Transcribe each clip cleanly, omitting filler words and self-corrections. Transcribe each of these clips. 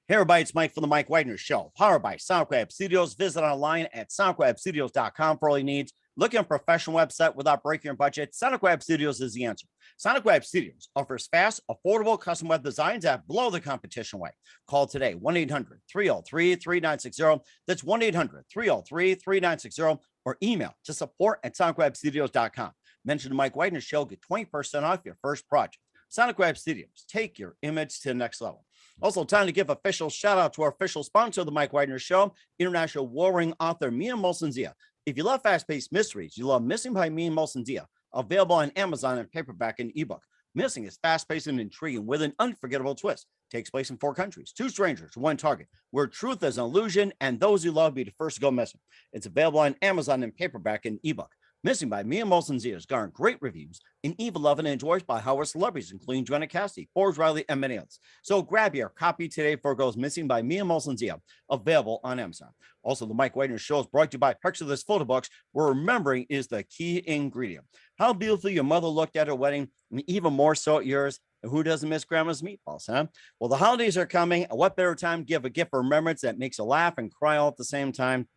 Hey everybody, it's Mike from the Mike Wagner Show, powered by SoundCloud Studios. Visit online at soundcloudstudios.com for all your needs. Looking at a professional website without breaking your budget? Sonic Web Studios is the answer. Sonic Web Studios offers fast, affordable custom web designs that blow the competition away. Call today, 1-800-303-3960. That's 1-800-303-3960, or email to support@sonicwebstudios.com. Mention the Mike Wagner Show, get 20% off your first project. Sonic Web Studios, take your image to the next level. Also, time to give official shout out to our official sponsor of the Mike Wagner Show, international warring author Mia Molson-Zia. If you love fast-paced mysteries, you love Missing by Mia Molson-Zia, available on Amazon in paperback and ebook. Missing is fast-paced and intriguing with an unforgettable twist. Takes place in 4 countries, 2 strangers, 1 target, where truth is an illusion and those you love be the first to go missing. It's available on Amazon in paperback and ebook. Missing by Mia Molson-Zia has garnered great reviews and even loved and enjoyed by Howard celebrities, including Joanna Cassidy, Forbes Riley, and many others. So grab your copy today before it goes missing by Mia Molson-Zia, available on Amazon. Also, the Mike Wagner Show is brought to you by Picture This Photo Books, where remembering is the key ingredient. How beautifully your mother looked at her wedding, and even more so at yours. And who doesn't miss grandma's meatballs, huh? Well, the holidays are coming, and what better time to give a gift of remembrance that makes you laugh and cry all at the same time?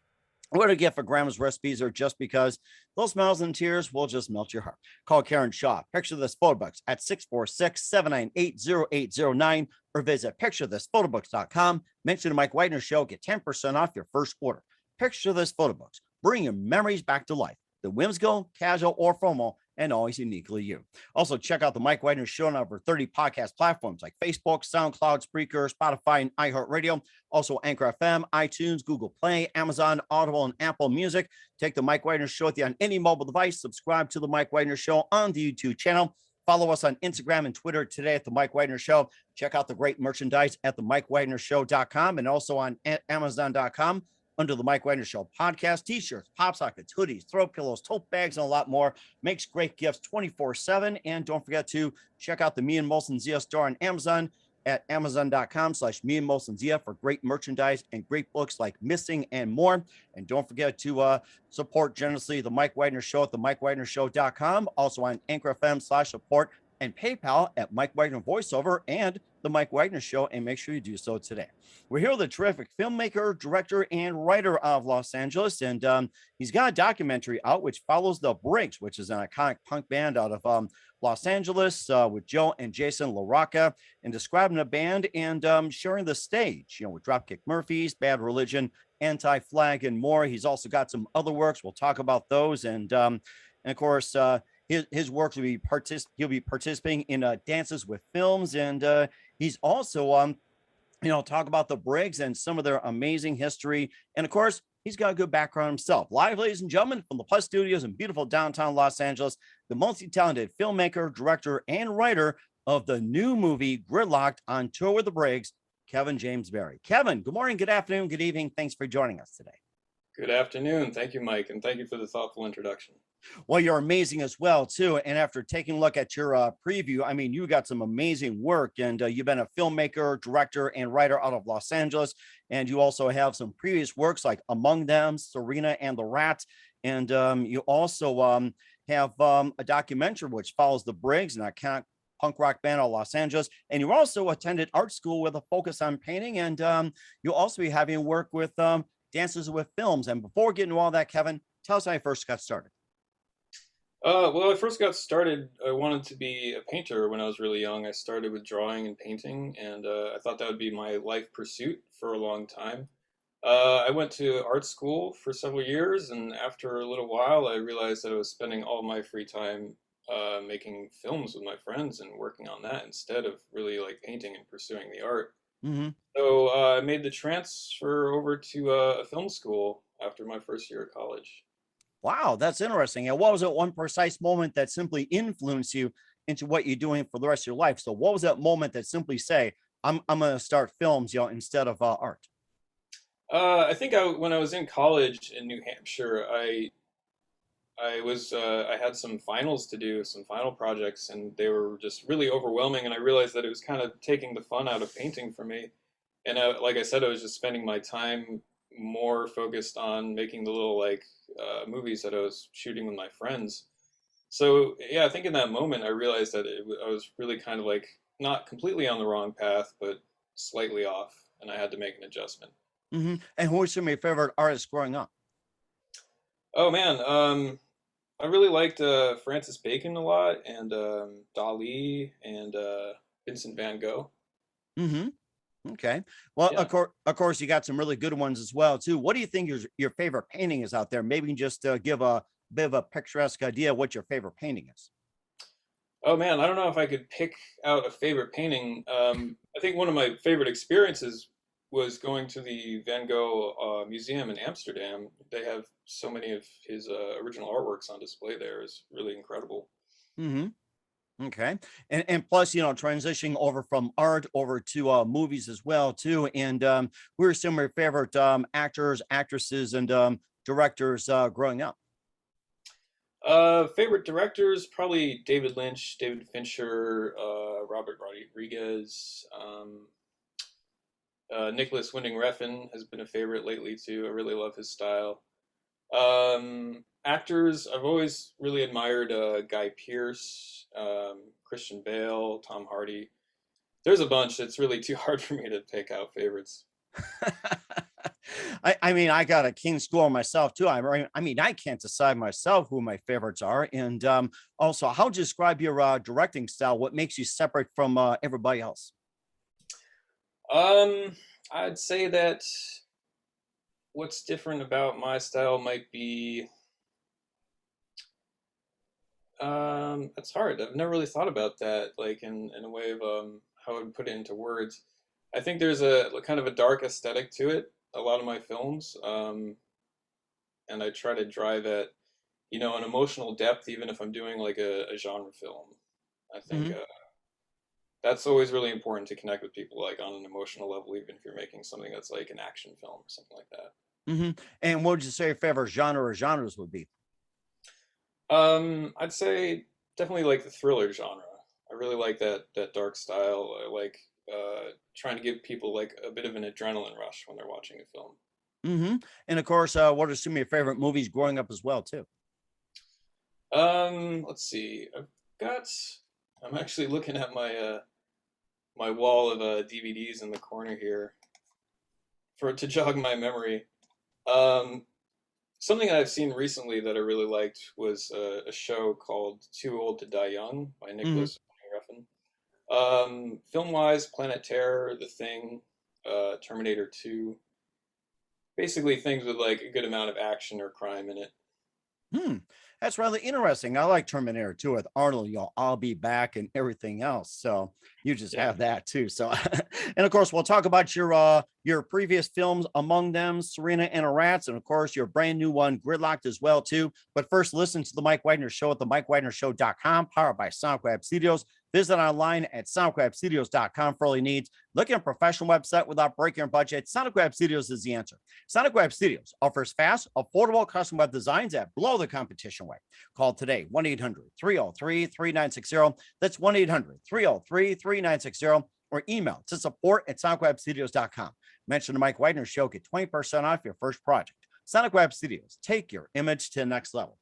What a gift for grandma's recipes, or just because those smiles and tears will just melt your heart. Call Karen Shaw, Picture This Photo Books at 646-798-0809, or visit picturethisphotoBooks.com. Mention the Mike Wagner Show, get 10% off your first order. Picture This Photo Books, bring your memories back to life. The whimsical, casual, or formal, and always uniquely you. Also, check out the Mike Wagner Show on over 30 podcast platforms like Facebook, SoundCloud, Spreaker, Spotify, and iHeartRadio. Also, Anchor FM, iTunes, Google Play, Amazon, Audible, and Apple Music. Take the Mike Wagner Show with you on any mobile device. Subscribe to the Mike Wagner Show on the YouTube channel. Follow us on Instagram and Twitter today at the Mike Wagner Show. Check out the great merchandise at the MikeWagnerShow.com and also on Amazon.com. Under the Mike Wagner Show podcast, t-shirts, pop sockets, hoodies, throw pillows, tote bags, and a lot more. Makes great gifts 24/7. And don't forget to check out the Mia Molson-Zia store on Amazon at amazon.com/Mia Molson-Zia for great merchandise and great books like Missing and more. And don't forget to support generously the Mike Wagner Show at the MikeWagnerShow.com. Also on Anchor FM/support and PayPal at Mike Wagner Voiceover and the Mike Wagner Show, and make sure you do so today. We're here with a terrific filmmaker, director, and writer of Los Angeles, and he's got a documentary out which follows the Briggs, which is an iconic punk band out of Los Angeles, with Joe and Jason LaRocca, and describing the band and sharing the stage, with Dropkick Murphys, Bad Religion, Anti-Flag, and more. He's also got some other works. We'll talk about those, and of course, his work will be he'll be participating in Dances with Films, and he's also talk about the Briggs and some of their amazing history. And of course, he's got a good background himself. Live, ladies and gentlemen, from the Plus Studios in beautiful downtown Los Angeles, the multi-talented filmmaker, director, and writer of the new movie Gridlocked, on tour with the Briggs, Kevin James Barry. Kevin, good morning, good afternoon, good evening. Thanks for joining us today. Good afternoon. Thank you, Mike, and thank you for the thoughtful introduction. Well, you're amazing as well, too. And after taking a look at your preview, I mean, you got some amazing work, and you've been a filmmaker, director, and writer out of Los Angeles. And you also have some previous works like Among Them, Serena, and the Rat. And you also have a documentary which follows the Briggs, an iconic punk rock band out of Los Angeles. And you also attended art school with a focus on painting. And you'll also be having work with Dances with Films. And before getting to all that, Kevin, tell us how you first got started. Well, I first got started, I wanted to be a painter when I was really young. I started with drawing and painting, and I thought that would be my life pursuit for a long time. I went to art school for several years, and after a little while, I realized that I was spending all my free time making films with my friends and working on that instead of really like painting and pursuing the art. Mm-hmm. So I made the transfer over to a film school after my first year of college. Wow, that's interesting. And what was that one precise moment that simply influenced you into what you're doing for the rest of your life? So what was that moment that simply say, I'm going to start films, instead of art? I think when I was in college in New Hampshire, I had some finals to do, some final projects, and they were just really overwhelming. And I realized that it was kind of taking the fun out of painting for me. And like I said, I was just spending my time more focused on making the little movies that I was shooting with my friends. So yeah, I think in that moment I realized that I was really kind of like not completely on the wrong path, but slightly off. and I had to make an adjustment. And who are some of your favorite artists growing up? Oh man, I really liked Francis Bacon a lot, and Dali, and Vincent Van Gogh. hmm Okay. Well, Yeah. of course, you got some really good ones as well too. What do you think your favorite painting is out there? Maybe you can just give a bit of a picturesque idea of what your favorite painting is. Oh man, I don't know if I could pick out a favorite painting. I think one of my favorite experiences was going to the Van Gogh Museum in Amsterdam. They have so many of his original artworks on display there. It's really incredible. hmm Okay. And plus, transitioning over from art over to movies as well too. And who are some of your favorite actors, actresses, and directors growing up? Favorite directors, probably David Lynch, David Fincher, Robert Rodriguez, Nicholas Winding Refn has been a favorite lately too. I really love his style. Actors, I've always really admired Guy Pearce, Christian Bale, Tom Hardy. There's a bunch. It's really too hard for me to pick out favorites. I mean, I got a king score myself too. I mean, I can't decide myself who my favorites are. And also, how would you describe your directing style? What makes you separate from everybody else? Um, I'd say that what's different about my style might be it's hard. I've never really thought about that, like in a way of how I would put it into words. I think there's a kind of a dark aesthetic to it, a lot of my films, and I try to drive at, an emotional depth, even if I'm doing like a genre film. I think hmm that's always really important to connect with people, like on an emotional level, even if you're making something that's like an action film or something like that. hmm And what would you say your favorite genre or genres would be? I'd say definitely like the thriller genre. I really like that dark style. I like trying to give people like a bit of an adrenaline rush when they're watching a film. hmm And of course, what are some of your favorite movies growing up as well too? Let's see. Got. I'm actually looking at my wall of DVDs in the corner here for to jog my memory. Um, Something I've seen recently that I really liked was a show called Too Old to Die Young by hmm Nicholas Refn. Film-wise, Planet Terror, The Thing, Terminator 2, basically things with like a good amount of action or crime in it. Hmm. That's rather interesting. I like Terminator 2 with Arnold, I'll be back and everything else. So you just Yeah. have that too. So and of course we'll talk about your previous films, among them Serena and a Rats, and of course your brand new one, Gridlocked as well too. But first listen to the Mike Wagner Show at the MikeWagnerShow.com, powered by SoundCloud Studios. Visit online at soundcrabstudios.com for all your needs. Look at a professional website without breaking your budget. SoundCrab Studios is the answer. Sonic Web Studios offers fast, affordable custom web designs that blow the competition away. Call today 1 800 303 3960. That's 1 800 303 3960. Or email to support@sonicwebstudios.com. Mention the Mike Wagner Show, get 20% off your first project. Sonic Web Studios, take your image to the next level.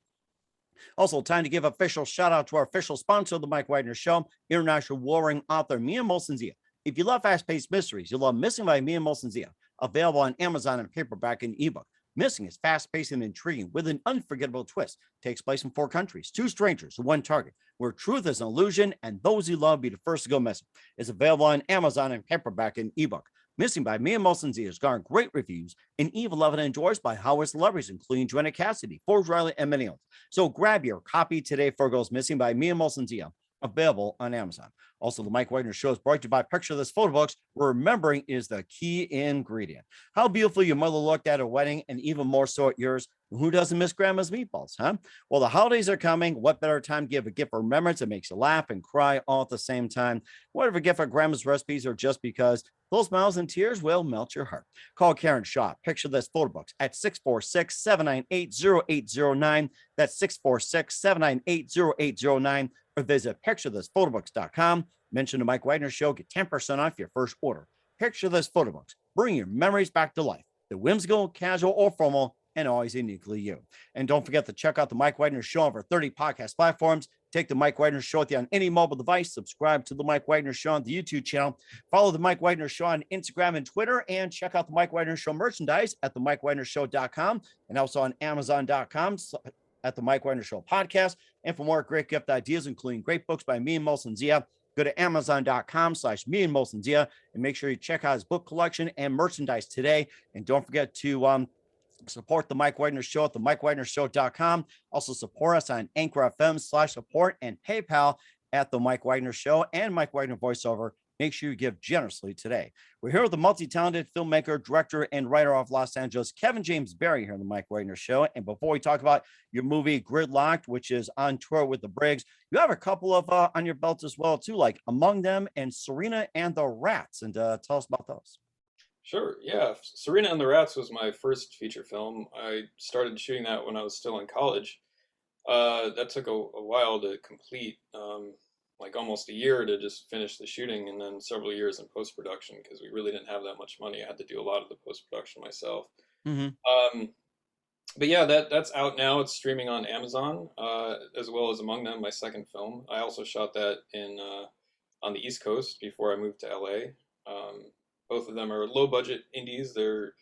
Also, time to give official shout out to our official sponsor of the Mike Wagner Show, international warring author Mia Molson-Zia. If you love fast-paced mysteries, you'll love Missing by Mia Molson-Zia, available on Amazon and paperback and ebook. Missing is fast-paced and intriguing with an unforgettable twist. Takes place in 4 countries, 2 strangers, 1 target, where truth is an illusion and those you love be the first to go missing. It's available on Amazon and paperback and ebook. Missing by Mia Molson-Zia has garnered great reviews and even loved and endorsed by Hollywood celebrities, including Joanna Cassidy, Forbes Riley, and many others. So grab your copy today for Goes Missing by Mia Molson-Zia, available on Amazon. Also, the Mike Wagner Show is brought to you by Picture This Photo Books, where remembering is the key ingredient. How beautiful your mother looked at her wedding, and even more so at yours. Who doesn't miss grandma's meatballs, huh? Well, the holidays are coming. What better time to give a gift of remembrance that makes you laugh and cry all at the same time? Whatever gift of grandma's recipes or just because, those smiles and tears will melt your heart. Call Karen Shaw, Picture This Photo Books at 646-798-0809. That's 646-798-0809. Or visit picturethisphotoBooks.com. Mention the Mike Wagner Show, get 10% off your first order. Picture This Photo Books. Bring your memories back to life. The whimsical, casual, or formal, and always uniquely you. And don't forget to check out the Mike Wagner Show over 30 podcast platforms. Take the Mike Wagner Show with you on any mobile device. Subscribe to the Mike Wagner Show on the YouTube channel. Follow the Mike Wagner Show on Instagram and Twitter, and check out the Mike Wagner Show merchandise at themikewagnershow.com and also on Amazon.com at the Mike Wagner Show podcast. And for more great gift ideas, including great books by me and Molson Zia, go to Amazon.com/me and Molson Zia and make sure you check out his book collection and merchandise today. And don't forget to support the Mike Wagner Show at the MikeWagnerShow.com. Also support us on Anchor FM/support and PayPal at the Mike Wagner Show and Mike Wagner Voiceover. Make sure you give generously today. We're here with the multi-talented filmmaker, director, and writer of Los Angeles, Kevin James Barry, here on the Mike Wagner Show. And before we talk about your movie Gridlocked, which is on tour with the Briggs, you have a couple of on your belt as well, too, like Among Them and Serena and the Rats. And tell us about those. Sure, yeah. Serena and the Rats was my first feature film. I started shooting that when I was still in college. That took a while to complete, like almost a year to just finish the shooting, and then several years in post-production because we really didn't have that much money. I had to do a lot of the post-production myself. But yeah, that's out now. It's streaming on Amazon, as well as Among Them, my second film. I also shot that on the East Coast before I moved to LA. Both of them are low-budget indies. They're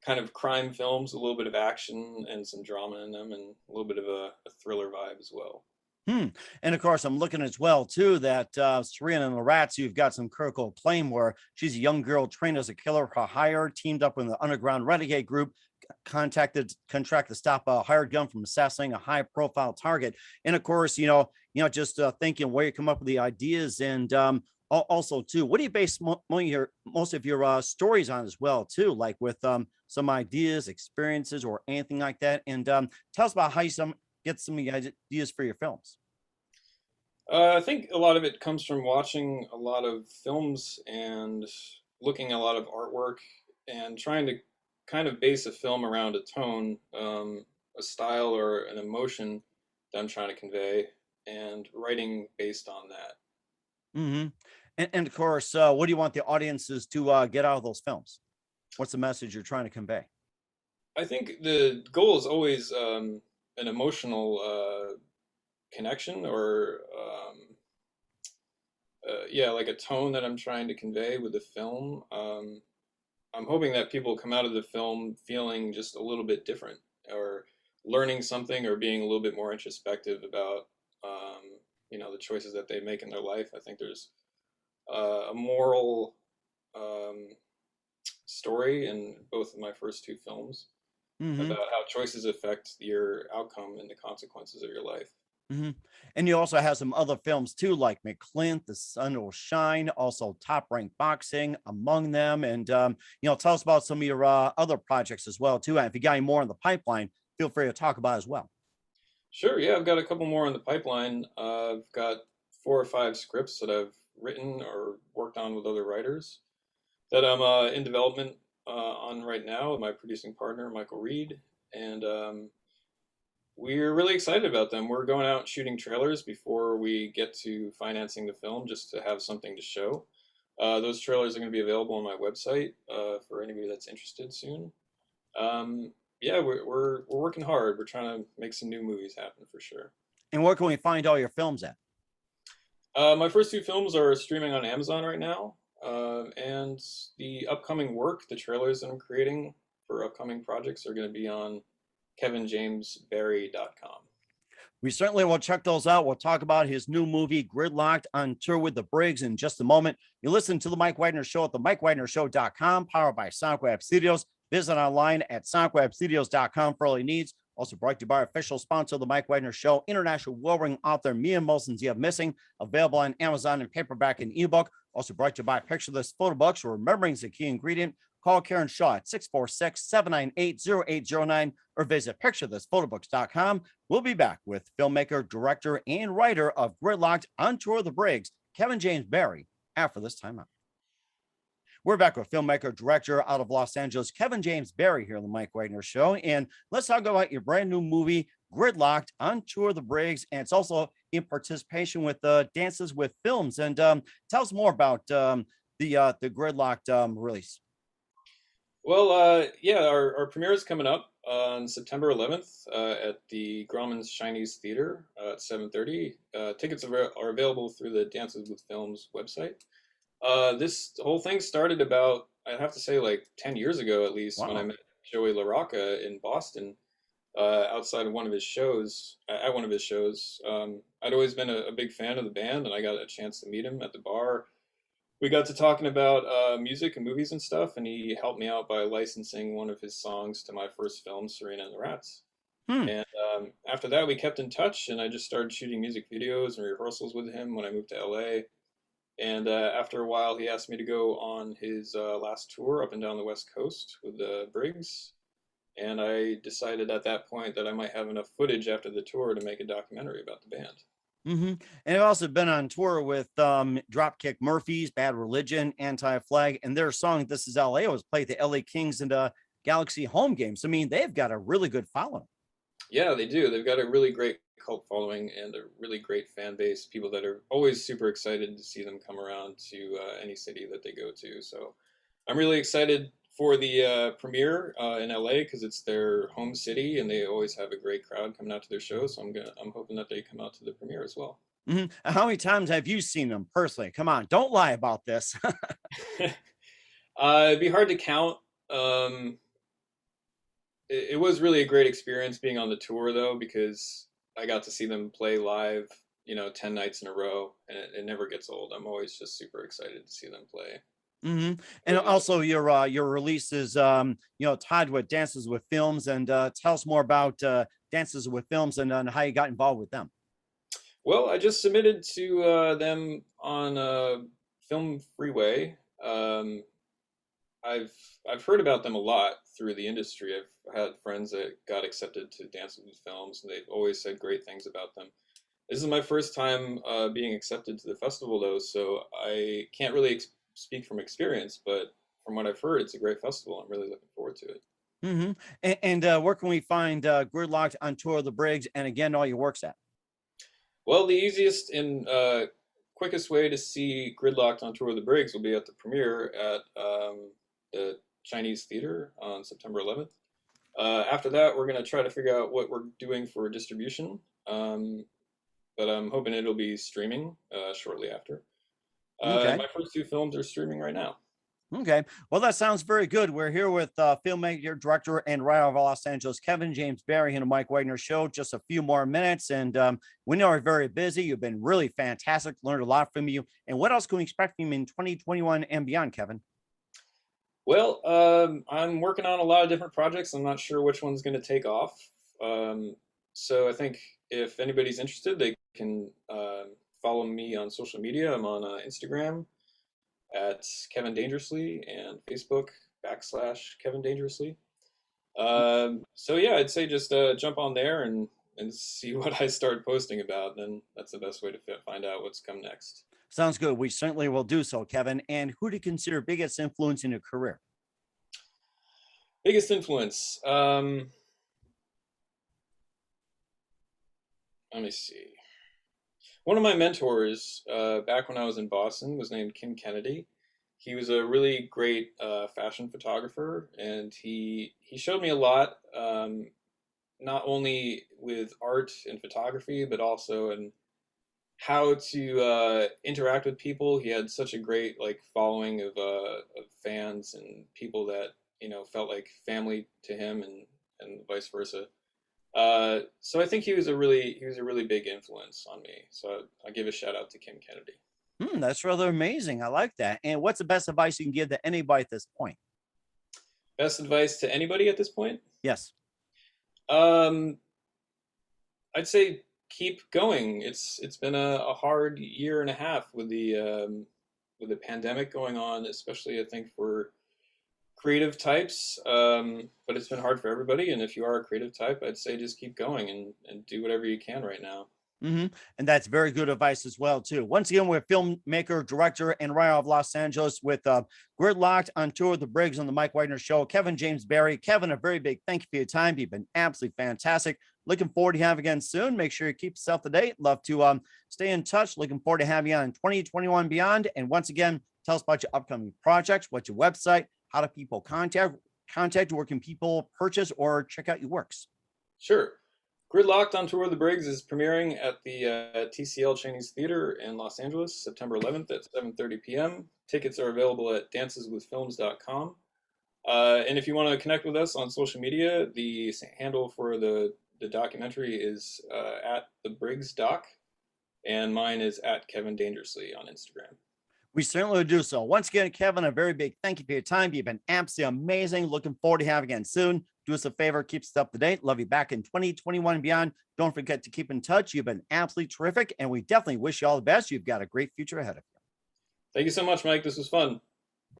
kind of crime films, a little bit of action and some drama in them, and a little bit of a thriller vibe as well. And of course, I'm looking as well, too, that Serena and the Rats, you've got some critical acclaim where she's a young girl trained as a killer for hire, teamed up with the underground renegade group, contract to stop a hired gun from assassinating a high-profile target. And of course, just thinking where you come up with the ideas, and also, too, what do you base most of your stories on as well, too, like with some ideas, experiences, or anything like that? And tell us about how you get some ideas for your films. I think a lot of it comes from watching a lot of films and looking at a lot of artwork and trying to kind of base a film around a tone, a style, or an emotion that I'm trying to convey, and writing based on that. And of course, what do you want the audiences to get out of those films? What's the message you're trying to convey? I think the goal is always an emotional connection, or like a tone that I'm trying to convey with the film. I'm hoping that people come out of the film feeling just a little bit different, or learning something, or being a little bit more introspective about the choices that they make in their life. I think there's a moral story in both of my first two films about how choices affect your outcome and the consequences of your life. And you also have some other films too, like McClint, The Sun Will Shine, also Top Rank Boxing, Among Them. And tell us about some of your other projects as well too. And if you got any more in the pipeline, feel free to talk about as well. Sure, yeah, I've got a couple more in the pipeline. I've got 4 or 5 scripts that I've written or worked on with other writers that I'm in development on right now with my producing partner, Michael Reed. And we're really excited about them. We're going out shooting trailers before we get to financing the film, just to have something to show. Those trailers are going to be available on my website for anybody that's interested soon. We're working hard. We're trying to make some new movies happen for sure. And where can we find all your films at? My first 2 films are streaming on Amazon right now. And the upcoming work, the trailers that I'm creating for upcoming projects, are going to be on kevinjamesbarry.com. We certainly will check those out. We'll talk about his new movie, Gridlocked, on tour with the Briggs, in just a moment. You listen to The Mike Wagner Show at the MikeWagnerShow.com, powered by SonicWeb Studios. Visit online at SonicWebStudios.com for all your needs. Also brought to you by our official sponsor of The Mike Wagner Show, international warring author Mia Molson's You Have Missing, available on Amazon in paperback and ebook. Also brought to you by Picture This Photo Books, where remembering is a key ingredient. Call Karen Shaw at 646-798-0809 or visit picturethisphotobooks.com. We'll be back with filmmaker, director, and writer of Gridlocked, on tour of the Briggs, Kevin James Barry, after this timeout. We're back with filmmaker, director out of Los Angeles, Kevin James Barry, here on the Mike Wagner Show. And let's talk about your brand new movie, Gridlocked, on tour of the Briggs. And it's also in participation with Dances with Films. And tell us more about the Gridlocked release. Well, our premiere is coming up on September 11th at the Grauman's Chinese Theater at 7:30. Tickets are available through the Dances with Films website. This whole thing started about, I have to say, like 10 years ago at least, when I Wow. met Joey LaRocca in Boston outside of one of his shows, at one of his shows. I'd always been a big fan of the band, and I got a chance to meet him at the bar. We got to talking about music and movies and stuff, and he helped me out by licensing one of his songs to my first film, Serena and the Rats. Hmm. And after that, we kept in touch, and I just started shooting music videos and rehearsals with him when I moved to LA. And after a while, he asked me to go on his last tour up and down the West Coast with the Briggs. And I decided at that point that I might have enough footage after the tour to make a documentary about the band. Hmm. And I've also been on tour with Dropkick Murphys, Bad Religion, Anti-Flag, and their song "This Is LA" was played at the LA Kings and Galaxy home games. I mean, they've got a really good following. Yeah, they do. They've got a really great cult following and a really great fan base. People that are always super excited to see them come around to any city that they go to. So I'm really excited for the premiere in LA because it's their home city and they always have a great crowd coming out to their shows. So I'm hoping that they come out to the premiere as well. Hmm. How many times have you seen them personally? Come on, don't lie about this. It'd be hard to count. Um, it was really a great experience being on the tour though because I got to see them play live, 10 nights in a row, and it never gets old. I'm always just super excited to see them play. Hmm. And Really enjoy. also your release is tied with Dances with Films, and tell us more about Dances with Films and how you got involved with them. Well, I just submitted to them on Film Freeway. Um, I've I've heard about them a lot through the industry. I've had friends that got accepted to Dances with Films, and they've always said great things about them. This is my first time being accepted to the festival, though, so I can't really speak from experience, but from what I've heard, it's a great festival. I'm really looking forward to it. Hmm. And where can we find Gridlocked on tour of the Briggs, and again all your works at? Well, the easiest and quickest way to see Gridlocked on Tour of the Briggs will be at the premiere at the Chinese Theater on September 11th. After that, we're going to try to figure out what we're doing for distribution, but I'm hoping it'll be streaming shortly after. And Okay. my first two films are streaming right now. Okay. Well, that sounds very good. We're here with filmmaker, director, and writer of Los Angeles, Kevin James Barry, and the Mike Wagner Show. Just a few more minutes. And we know you're very busy. You've been really fantastic, learned a lot from you. And what else can we expect from you in 2021 and beyond, Kevin? Well, I'm working on a lot of different projects. I'm not sure which one's going to take off. So I think if anybody's interested, they can follow me on social media. I'm on Instagram at Kevin Dangerously and Facebook /Kevin Dangerously. So yeah, I'd say just jump on there and see what I start posting about. Then that's the best way to find out what's come next. Sounds good. We certainly will do so, Kevin. And who do you consider biggest influence in your career? Biggest influence. Let me see. One of my mentors back when I was in Boston was named Kim Kennedy. He was a really great fashion photographer, and he showed me a lot, not only with art and photography, but also in how to interact with people. He had such a great following of fans and people that felt like family to him, and vice versa. So I think he was a really big influence on me. So I give a shout out to Kim Kennedy. That's rather amazing. I like that. And what's the best advice you can give to anybody at this point? Best advice to anybody at this point? Yes. Um, I'd say keep going. It's been a hard year and a half with the pandemic going on, especially I think for creative types. But it's been hard for everybody. And if you are a creative type, I'd say just keep going and do whatever you can right now. Hmm. And that's very good advice as well, too. Once again, we're filmmaker, director, and writer of Los Angeles with Gridlocked on tour of the Briggs on the Mike Wagner Show. Kevin James Barry. Kevin, a very big thank you for your time. You've been absolutely fantastic. Looking forward to having you again soon. Make sure you keep yourself to date. Love to stay in touch. Looking forward to having you on 2021 beyond. And once again, tell us about your upcoming projects, what's your website, how do people contact, where can people purchase or check out your works? Sure. Gridlocked on Tour of the Briggs is premiering at the TCL Chinese Theater in Los Angeles, September 11th at 7:30 p.m. Tickets are available at danceswithfilms.com. And if you want to connect with us on social media, the handle for the documentary is at the Briggs Doc, and mine is at Kevin Dangerously on Instagram. We certainly will do so. Once again, Kevin, a very big thank you for your time. You've been absolutely amazing. Looking forward to having you again soon. Do us a favor, keep us up to date. Love you back in 2021 and beyond. Don't forget to keep in touch. You've been absolutely terrific, and we definitely wish you all the best. You've got a great future ahead of you. Thank you so much, Mike. This was fun.